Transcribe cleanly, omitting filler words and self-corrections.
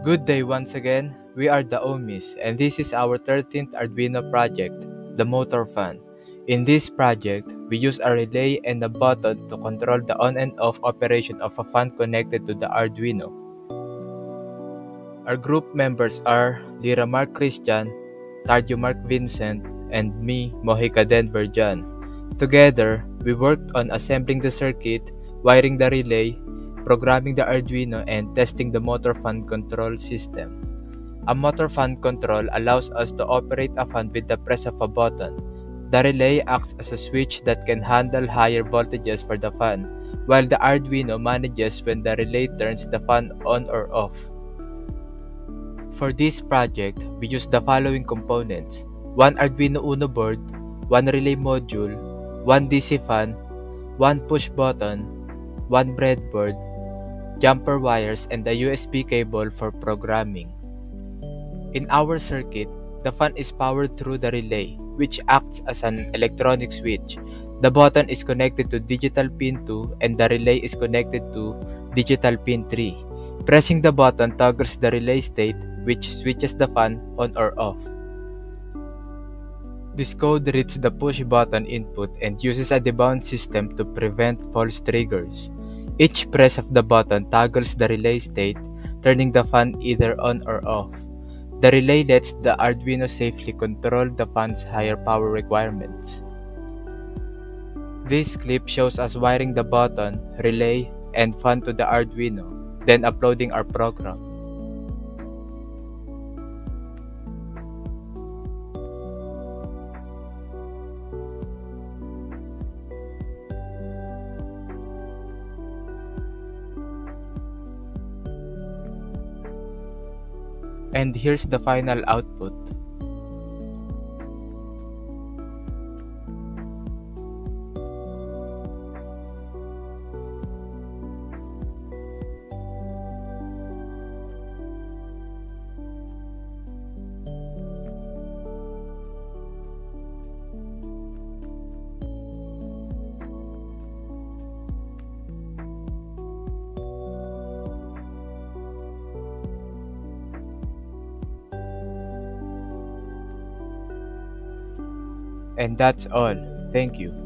Good day once again. We are the Omis, and this is our 13th Arduino project, the Motor Fan. In this project, we use a relay and a button to control the on and off operation of a fan connected to the Arduino. Our group members are Lira Mark Christian, Tardio Mark Vincent, and me, Mojica Denver John. Together, we worked on assembling the circuit, wiring the relay, programming the Arduino, and testing the motor fan control system. A motor fan control allows us to operate a fan with the press of a button. The relay acts as a switch that can handle higher voltages for the fan, while the Arduino manages when the relay turns the fan on or off. For this project, we use the following components: one Arduino Uno board, one relay module, one DC fan, one push button, one breadboard, jumper wires, and a USB cable for programming. In our circuit, the fan is powered through the relay, which acts as an electronic switch. The button is connected to digital pin 2 and the relay is connected to digital pin 3. Pressing the button toggles the relay state, which switches the fan on or off. This code reads the push button input and uses a debound system to prevent false triggers. Each press of the button toggles the relay state, turning the fan either on or off. The relay lets the Arduino safely control the fan's higher power requirements. This clip shows us wiring the button, relay, and fan to the Arduino, then uploading our program. And here's the final output. And that's all. Thank you.